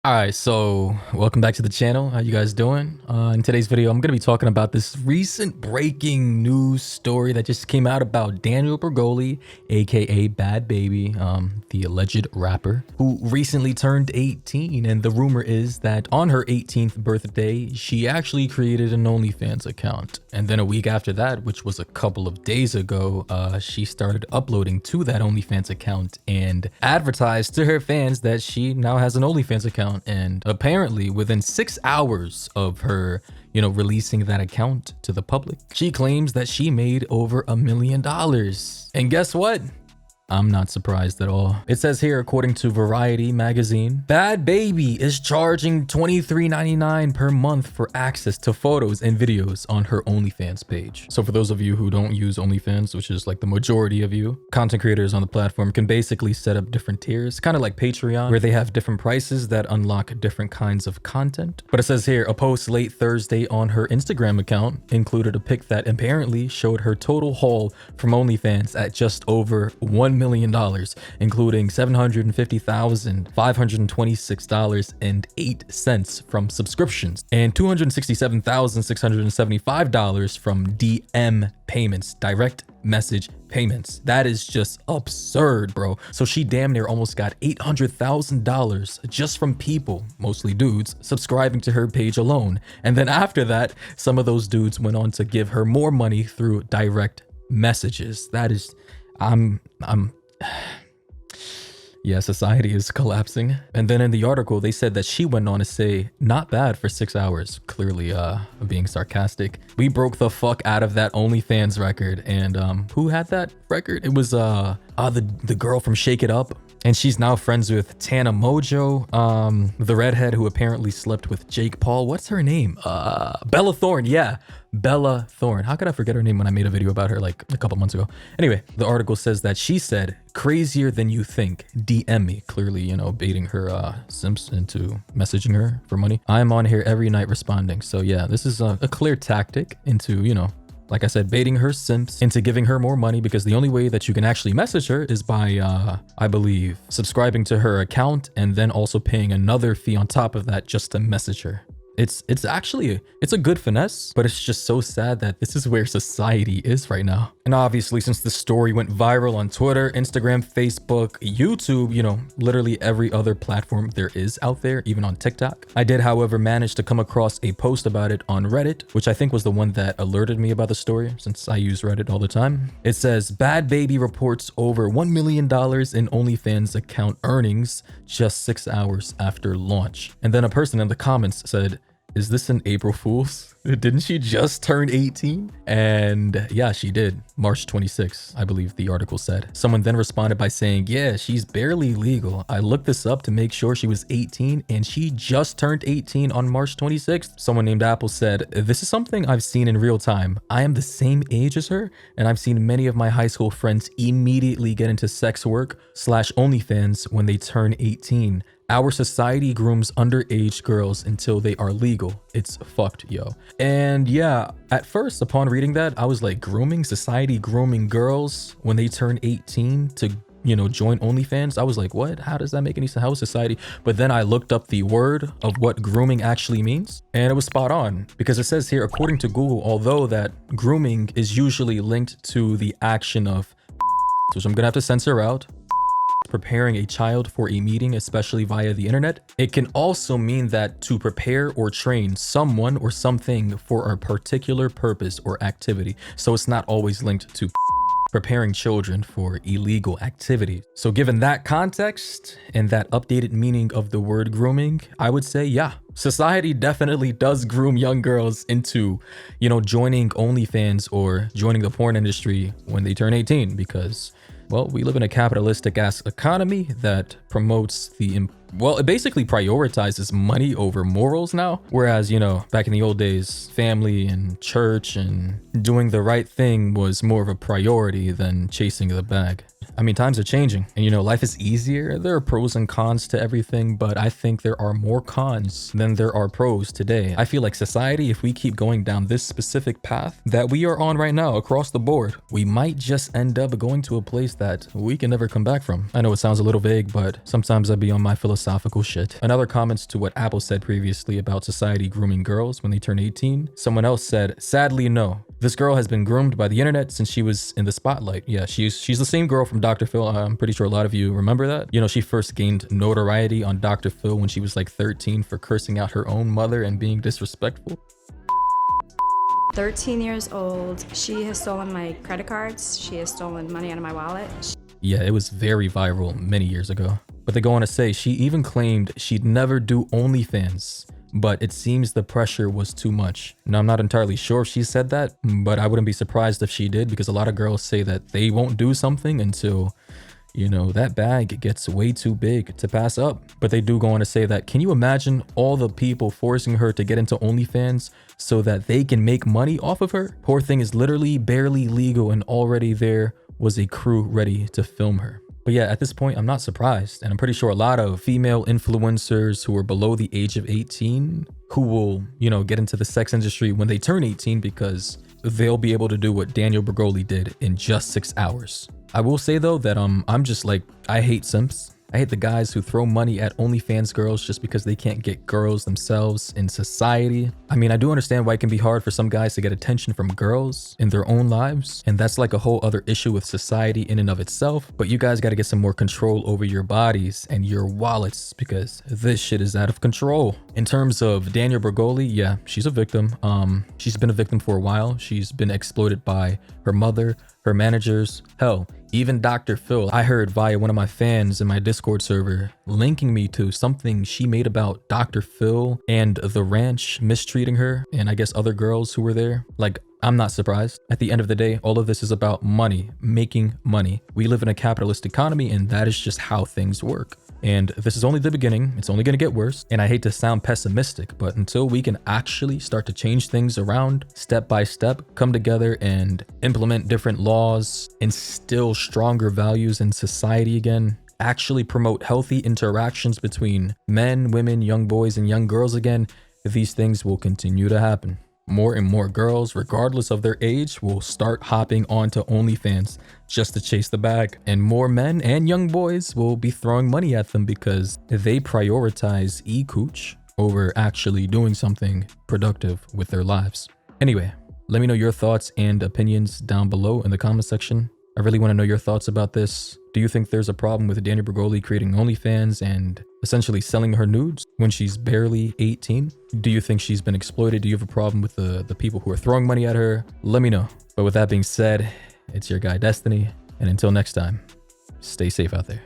All right, so welcome back to the channel. How you guys doing? In today's video, I'm going to be talking about this recent breaking news story that just came out about Danielle Bregoli, aka Bad Baby, the alleged rapper, who recently turned 18. And the rumor is that on her 18th birthday, she actually created an OnlyFans account. And then a week after that, which was a couple of days ago, she started uploading to that OnlyFans account and advertised to her fans that she now has an OnlyFans account. And apparently within 6 hours of her releasing that account to the public, she claims that she made over $1 million. And guess what? I'm not surprised at all. It says here, according to Variety magazine, Bad Baby is charging $23.99 per month for access to photos and videos on her OnlyFans page. So for those of you who don't use OnlyFans, which is like the majority of you, content creators on the platform can basically set up different tiers, kind of like Patreon, where they have different prices that unlock different kinds of content. But it says here, a post late Thursday on her Instagram account included a pic that apparently showed her total haul from OnlyFans at just over $1 million, including $750,526.08 from subscriptions and $267,675 from DM payments, direct message payments. That is just absurd, bro. So she damn near almost got $800,000 just from people, mostly dudes, subscribing to her page alone. And then after that, some of those dudes went on to give her more money through direct messages. That is, yeah, society is collapsing. And then in the article, they said that she went on to say, not bad for 6 hours, clearly being sarcastic. We broke the fuck out of that OnlyFans record. And who had that record? It was the girl from Shake It Up. And she's now friends with Tana Mojo, the redhead who apparently slept with Jake Paul. What's her name? Bella Thorne. Yeah, Bella Thorne. How could I forget her name when I made a video about her like a couple months ago? Anyway, the article says that she said, crazier than you think, DM me. Clearly, baiting her simps into messaging her for money. I'm on here every night responding. So yeah, this is a clear tactic into, like I said, baiting her simps into giving her more money, because the only way that you can actually message her is by, I believe, subscribing to her account and then also paying another fee on top of that just to message her. It's actually a good finesse, but it's just so sad that this is where society is right now. And obviously, since the story went viral on Twitter, Instagram, Facebook, YouTube, literally every other platform there is out there, even on TikTok. I did, however, manage to come across a post about it on Reddit, which I think was the one that alerted me about the story, since I use Reddit all the time. It says, Bad Baby reports over $1 million in OnlyFans account earnings just 6 hours after launch. And then a person in the comments said, is this an April Fool's? Didn't she just turn 18? And yeah, she did. March 26th, I believe the article said. Someone then responded by saying, yeah, she's barely legal. I looked this up to make sure she was 18 and she just turned 18 on March 26th. Someone named Apple said, this is something I've seen in real time. I am the same age as her, and I've seen many of my high school friends immediately get into sex work / OnlyFans when they turn 18. Our society grooms underage girls until they are legal. It's fucked, yo. And yeah, at first, upon reading that, I was like, grooming? Society grooming girls when they turn 18 to, join OnlyFans? I was like, what? How does that make any sense? How is society? But then I looked up the word of what grooming actually means, and it was spot on, because it says here, according to Google, although that grooming is usually linked to the action of, which I'm gonna have to censor out, preparing a child for a meeting, especially via the internet. It can also mean that to prepare or train someone or something for a particular purpose or activity. So it's not always linked to preparing children for illegal activity. So given that context and that updated meaning of the word grooming, I would say, yeah, society definitely does groom young girls into, joining OnlyFans or joining the porn industry when they turn 18, because, well, we live in a capitalistic ass economy that promotes it basically prioritizes money over morals now. Whereas, back in the old days, family and church and doing the right thing was more of a priority than chasing the bag. I mean, times are changing and life is easier. There are pros and cons to everything, but I think there are more cons than there are pros today. I feel like society, if we keep going down this specific path that we are on right now across the board, we might just end up going to a place that we can never come back from. I know it sounds a little vague, but sometimes I be on my philosophical shit. Another comments to what Apple said previously about society grooming girls when they turn 18. Someone else said, sadly, no. This girl has been groomed by the internet since she was in the spotlight. Yeah, she's the same girl from Dr. Phil. I'm pretty sure a lot of you remember that. She first gained notoriety on Dr. Phil when she was like 13 for cursing out her own mother and being disrespectful. 13 years old. She has stolen my credit cards. She has stolen money out of my wallet. Yeah, it was very viral many years ago. But they go on to say she even claimed she'd never do OnlyFans, but it seems the pressure was too much. Now, I'm not entirely sure if she said that, but I wouldn't be surprised if she did, because a lot of girls say that they won't do something until, that bag gets way too big to pass up. But they do go on to say that, can you imagine all the people forcing her to get into OnlyFans so that they can make money off of her? Poor thing is literally barely legal, and already there was a crew ready to film her. But yeah, at this point, I'm not surprised. And I'm pretty sure a lot of female influencers who are below the age of 18 who will, get into the sex industry when they turn 18, because they'll be able to do what Danielle Bregoli did in just 6 hours. I will say though that I'm just like, I hate simps. I hate the guys who throw money at OnlyFans girls just because they can't get girls themselves in society. I mean, I do understand why it can be hard for some guys to get attention from girls in their own lives, and that's like a whole other issue with society in and of itself. But you guys got to get some more control over your bodies and your wallets, because this shit is out of control. In terms of Danielle Bregoli, yeah, she's a victim. She's been a victim for a while. She's been exploited by her mother, her managers, hell, even Dr. Phil. I heard via one of my fans in my Discord server linking me to something she made about Dr. Phil and the ranch mistreating her, and I guess other girls who were there. Like, I'm not surprised. At the end of the day, all of this is about money, making money. We live in a capitalist economy, and that is just how things work. And this is only the beginning. It's only going to get worse. And I hate to sound pessimistic, but until we can actually start to change things around step by step, come together and implement different laws, instill stronger values in society again, actually promote healthy interactions between men, women, young boys, and young girls again, these things will continue to happen. More and more girls, regardless of their age, will start hopping onto OnlyFans just to chase the bag. And more men and young boys will be throwing money at them because they prioritize e-cooch over actually doing something productive with their lives. Anyway, let me know your thoughts and opinions down below in the comment section. I really want to know your thoughts about this. Do you think there's a problem with Danielle Bregoli creating OnlyFans and essentially selling her nudes when she's barely 18? Do you think she's been exploited? Do you have a problem with the people who are throwing money at her? Let me know. But with that being said, it's your guy Destiny, and until next time, stay safe out there.